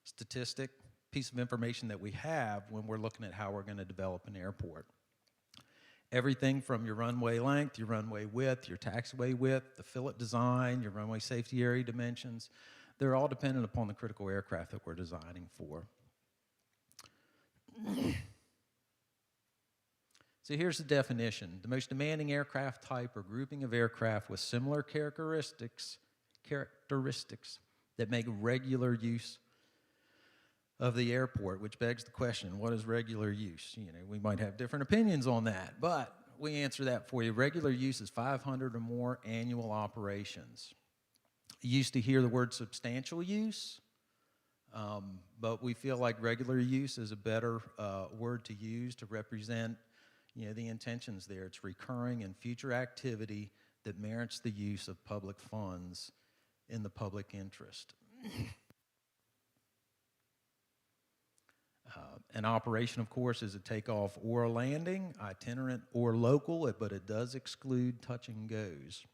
statistic, piece of information that we have when we're looking at how we're going to develop an airport. Everything from your runway length, your runway width, your taxiway width, the fillet design, your runway safety area dimensions, they're all dependent upon the critical aircraft that we're designing for. So here's the definition. The most demanding aircraft type or grouping of aircraft with similar characteristics that make regular use of the airport, which begs the question, what is regular use? We might have different opinions on that, but we answer that for you. Regular use is 500 or more annual operations. You used to hear the word substantial use, but we feel like regular use is a better word to use to represent the intentions there. It's recurring and future activity that merits the use of public funds in the public interest. An operation, of course, is a takeoff or a landing, itinerant or local, but it does exclude touch and goes.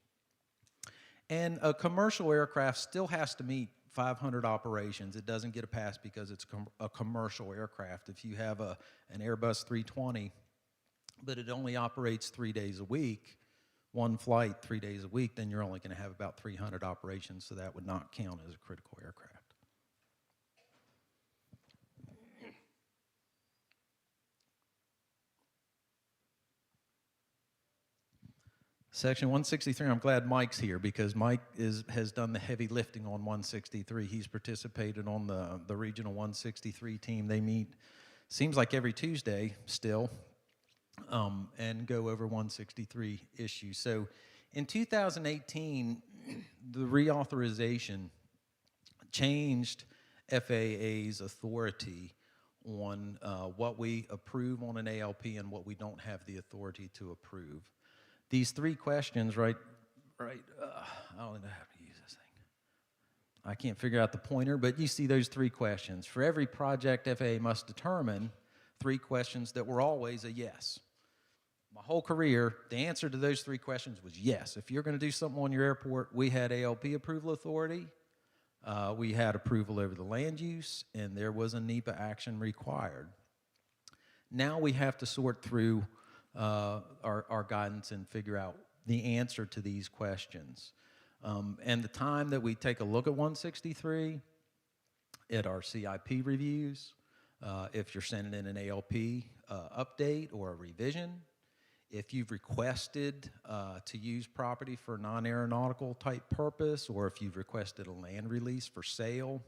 And a commercial aircraft still has to meet 500 operations. It doesn't get a pass because it's a commercial aircraft. If you have an Airbus 320, but it only operates 3 days a week, one flight 3 days a week, then you're only going to have about 300 operations, so that would not count as a critical aircraft. Section 163, I'm glad Mike's here because Mike has done the heavy lifting on 163. He's participated on the regional 163 team. They meet, seems like every Tuesday still, and go over 163 issues. So in 2018, the reauthorization changed FAA's authority on what we approve on an ALP and what we don't have the authority to approve. These three questions, I don't know how to use this thing. I can't figure out the pointer, but you see those three questions. For every project, FAA must determine three questions that were always a yes. My whole career, the answer to those three questions was yes. If you're going to do something on your airport, we had ALP approval authority, we had approval over the land use, and there was a NEPA action required. Now we have to sort through our guidance and figure out the answer to these questions. And the time that we take a look at 163 at our CIP reviews, if you're sending in an ALP update or a revision, if you've requested to use property for non-aeronautical type purpose, or if you've requested a land release for sale,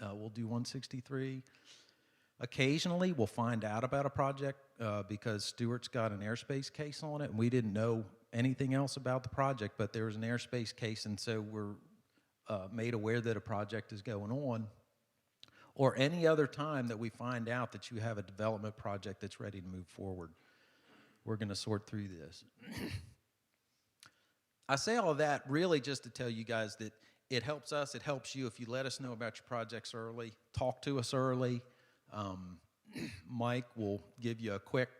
we'll do 163. Occasionally, we'll find out about a project because Stewart's got an airspace case on it, and we didn't know anything else about the project, but there was an airspace case, and so we're made aware that a project is going on. Or any other time that we find out that you have a development project that's ready to move forward. We're going to sort through this. I say all of that really just to tell you guys that it helps us, it helps you if you let us know about your projects early, talk to us early. Mike will give you a quick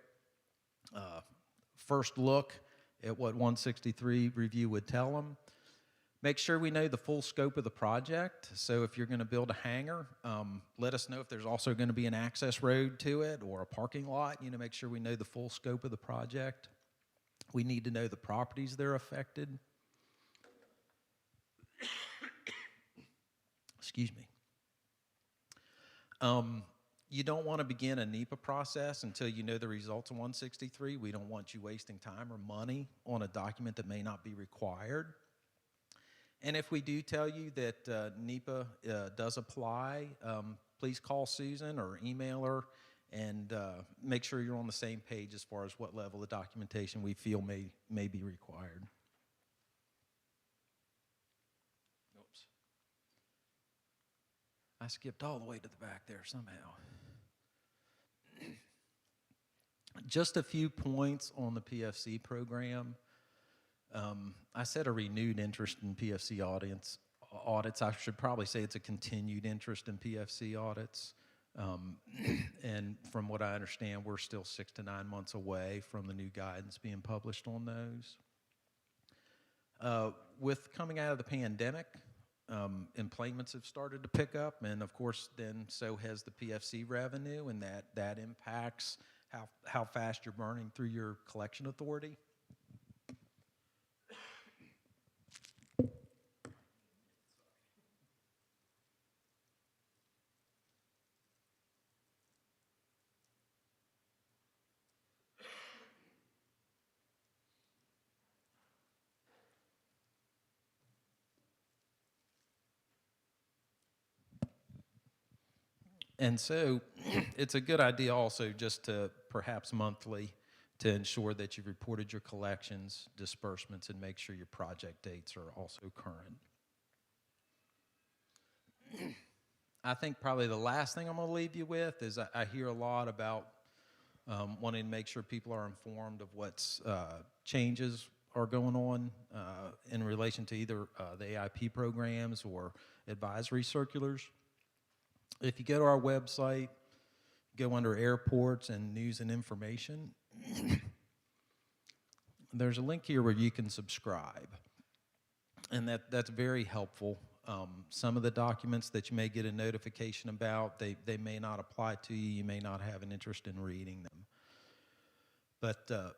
first look at what 163 review would tell them. Make sure we know the full scope of the project. So if you're going to build a hangar, let us know if there's also going to be an access road to it or a parking lot. You know, make sure we know the full scope of the project. We need to know the properties that are affected. Excuse me. You don't want to begin a NEPA process until you know the results of 163. We don't want you wasting time or money on a document that may not be required. And if we do tell you that NEPA does apply, please call Susan or email her and make sure you're on the same page as far as what level of documentation we feel may be required. Oops. I skipped all the way to the back there somehow. Just a few points on the PFC program. I said a renewed interest in PFC audits. I should probably say it's a continued interest in PFC audits. And from what I understand, we're still 6 to 9 months away from the new guidance being published on those. With coming out of the pandemic, employments have started to pick up, and of course, then so has the PFC revenue, and that impacts how fast you're burning through your collection authority. And so it's a good idea also just to perhaps monthly to ensure that you've reported your collections, disbursements, and make sure your project dates are also current. I think probably the last thing I'm going to leave you with is I hear a lot about wanting to make sure people are informed of what's changes are going on in relation to either the AIP programs or advisory circulars. If you go to our website, go under airports and news and information, there's a link here where you can subscribe. And that's very helpful. Some of the documents that you may get a notification about, they may not apply to you. You may not have an interest in reading them. But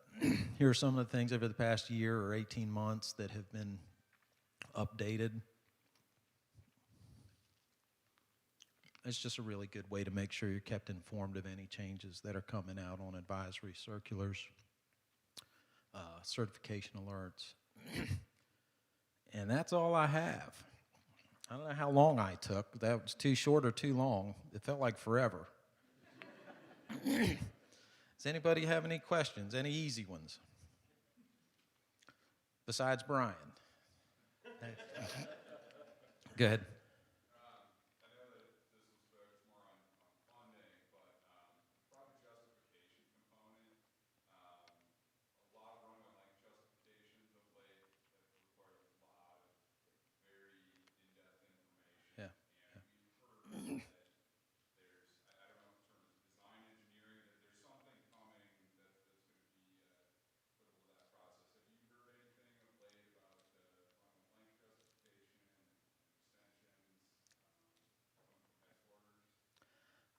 here are some of the things over the past year or 18 months that have been updated. It's just a really good way to make sure you're kept informed of any changes that are coming out on advisory circulars, certification alerts. And that's all I have. I don't know how long I took. That was too short or too long. It felt like forever. Does anybody have any questions, any easy ones? Besides Brian. Go ahead.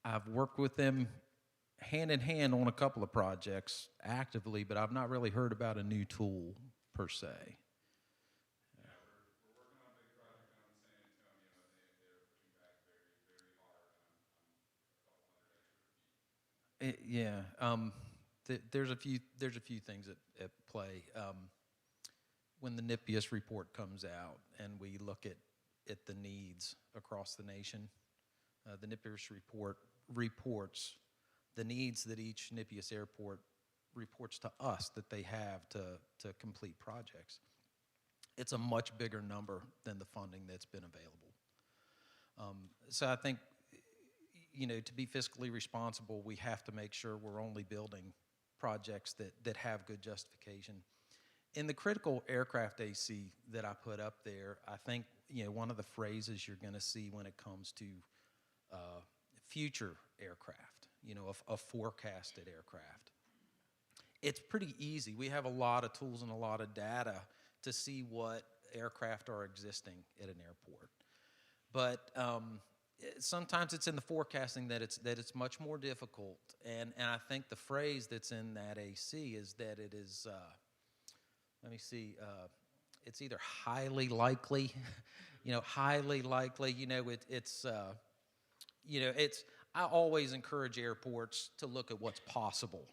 I've worked with them hand in hand on a couple of projects actively, but I've not really heard about a new tool per se. Yeah, there's a few things at play. When the NIPIAS report comes out and we look at the needs across the nation, the NIPIAS report reports the needs that each NIPIAS airport reports to us that they have to complete projects. It's a much bigger number than the funding that's been available. So I think, to be fiscally responsible, we have to make sure we're only building projects that have good justification. In the critical aircraft AC that I put up there, I think, one of the phrases you're going to see when it comes to future aircraft, a forecasted aircraft. It's pretty easy. We have a lot of tools and a lot of data to see what aircraft are existing at an airport. But sometimes it's in the forecasting that it's much more difficult. And I think the phrase that's in that AC is that it is, it's either highly likely, highly likely, I always encourage airports to look at what's possible,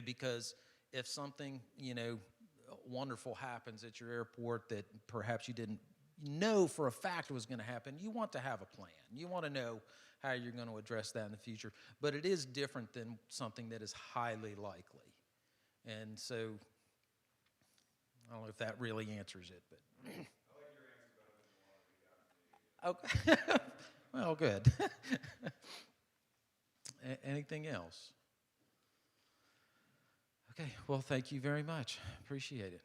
because if something, wonderful happens at your airport that perhaps you didn't know for a fact was going to happen, you want to have a plan. You want to know how you're going to address that in the future. But it is different than something that is highly likely. And so, I don't know if that really answers it, but. I like your answer better than the one we got. Okay. Well, good. Anything else? Okay, well, thank you very much. Appreciate it.